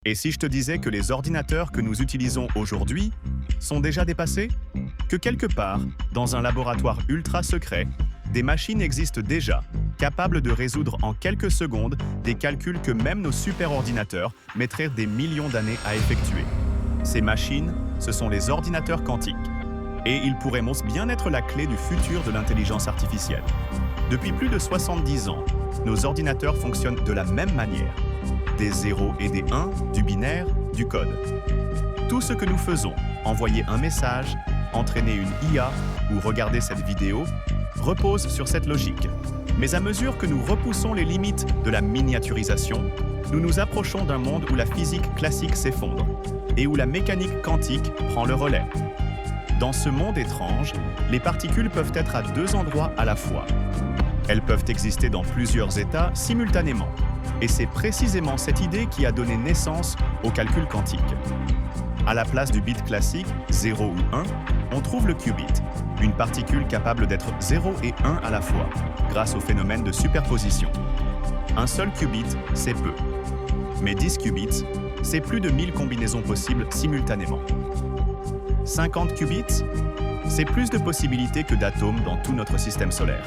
Et si je te disais que les ordinateurs que nous utilisons aujourd'hui sont déjà dépassés? Que quelque part, dans un laboratoire ultra secret, des machines existent déjà, capables de résoudre en quelques secondes des calculs que même nos superordinateurs mettraient des millions d'années à effectuer. Ces machines, ce sont les ordinateurs quantiques. Et ils pourraient bien être la clé du futur de l'intelligence artificielle. Depuis plus de 70 ans, nos ordinateurs fonctionnent de la même manière. Des 0 et des 1, du binaire, du code. Tout ce que nous faisons, envoyer un message, entraîner une IA ou regarder cette vidéo, repose sur cette logique. Mais à mesure que nous repoussons les limites de la miniaturisation, nous nous approchons d'un monde où la physique classique s'effondre et où la mécanique quantique prend le relais. Dans ce monde étrange, les particules peuvent être à deux endroits à la fois. Elles peuvent exister dans plusieurs états simultanément. Et c'est précisément cette idée qui a donné naissance au calcul quantique. À la place du bit classique, 0 ou 1, on trouve le qubit, une particule capable d'être 0 et 1 à la fois, grâce au phénomène de superposition. Un seul qubit, c'est peu. Mais 10 qubits, c'est plus de 1000 combinaisons possibles simultanément. 50 qubits, c'est plus de possibilités que d'atomes dans tout notre système solaire.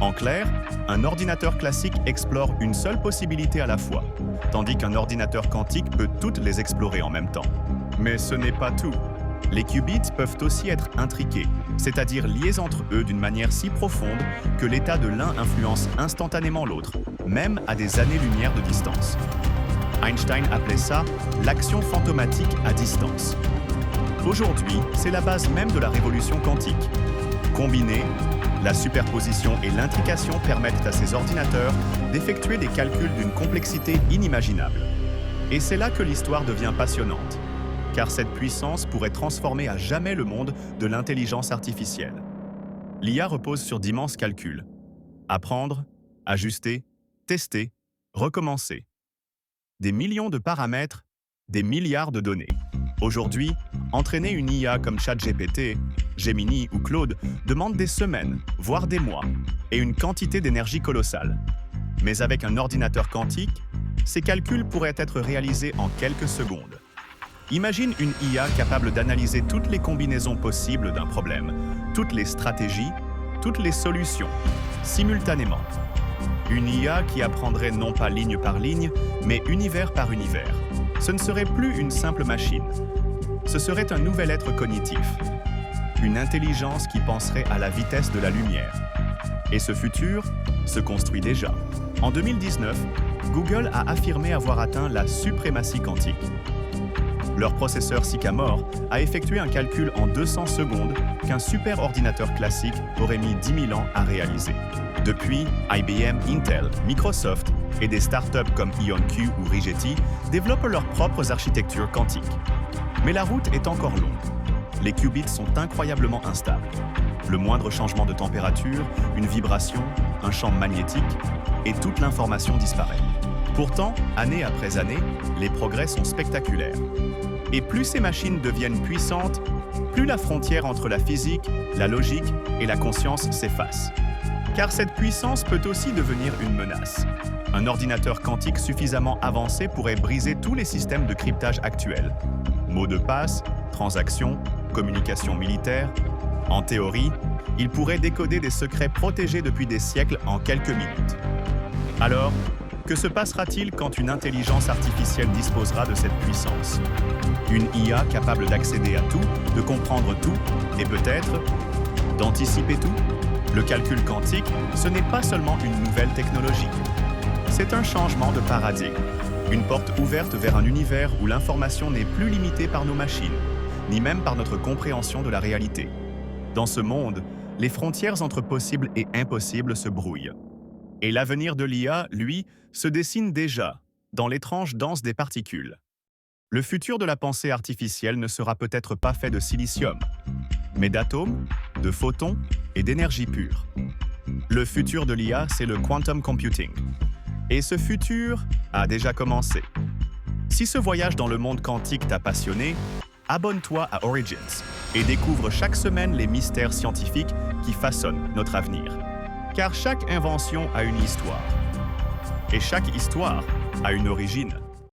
En clair, un ordinateur classique explore une seule possibilité à la fois, tandis qu'un ordinateur quantique peut toutes les explorer en même temps. Mais ce n'est pas tout. Les qubits peuvent aussi être intriqués, c'est-à-dire liés entre eux d'une manière si profonde que l'état de l'un influence instantanément l'autre, même à des années-lumière de distance. Einstein appelait ça l'action fantomatique à distance. Aujourd'hui, c'est la base même de la révolution quantique. Combinés, la superposition et l'intrication permettent à ces ordinateurs d'effectuer des calculs d'une complexité inimaginable. Et c'est là que l'histoire devient passionnante, car cette puissance pourrait transformer à jamais le monde de l'intelligence artificielle. L'IA repose sur d'immenses calculs. Apprendre, ajuster, tester, recommencer. Des millions de paramètres, des milliards de données. Aujourd'hui, entraîner une IA comme ChatGPT, Gemini ou Claude demande des semaines, voire des mois, et une quantité d'énergie colossale. Mais avec un ordinateur quantique, ces calculs pourraient être réalisés en quelques secondes. Imagine une IA capable d'analyser toutes les combinaisons possibles d'un problème, toutes les stratégies, toutes les solutions, simultanément. Une IA qui apprendrait non pas ligne par ligne, mais univers par univers. Ce ne serait plus une simple machine. Ce serait un nouvel être cognitif. Une intelligence qui penserait à la vitesse de la lumière. Et ce futur se construit déjà. En 2019, Google a affirmé avoir atteint la suprématie quantique. Leur processeur Sycamore a effectué un calcul en 200 secondes qu'un superordinateur classique aurait mis 10 000 ans à réaliser. Depuis, IBM, Intel, Microsoft et des startups comme IonQ ou Rigetti développent leurs propres architectures quantiques. Mais la route est encore longue. Les qubits sont incroyablement instables. Le moindre changement de température, une vibration, un champ magnétique, et toute l'information disparaît. Pourtant, année après année, les progrès sont spectaculaires. Et plus ces machines deviennent puissantes, plus la frontière entre la physique, la logique et la conscience s'efface. Car cette puissance peut aussi devenir une menace. Un ordinateur quantique suffisamment avancé pourrait briser tous les systèmes de cryptage actuels. Mots de passe, transactions, communication militaire. En théorie, il pourrait décoder des secrets protégés depuis des siècles en quelques minutes. Alors, que se passera-t-il quand une intelligence artificielle disposera de cette puissance? Une IA capable d'accéder à tout, de comprendre tout, et peut-être d'anticiper tout? Le calcul quantique, ce n'est pas seulement une nouvelle technologie. C'est un changement de paradigme, une porte ouverte vers un univers où l'information n'est plus limitée par nos machines, ni même par notre compréhension de la réalité. Dans ce monde, les frontières entre possible et impossible se brouillent. Et l'avenir de l'IA, lui, se dessine déjà, dans l'étrange danse des particules. Le futur de la pensée artificielle ne sera peut-être pas fait de silicium, mais d'atomes, de photons et d'énergie pure. Le futur de l'IA, c'est le quantum computing. Et ce futur a déjà commencé. Si ce voyage dans le monde quantique t'a passionné, abonne-toi à Origins et découvre chaque semaine les mystères scientifiques qui façonnent notre avenir. Car chaque invention a une histoire. Et chaque histoire a une origine.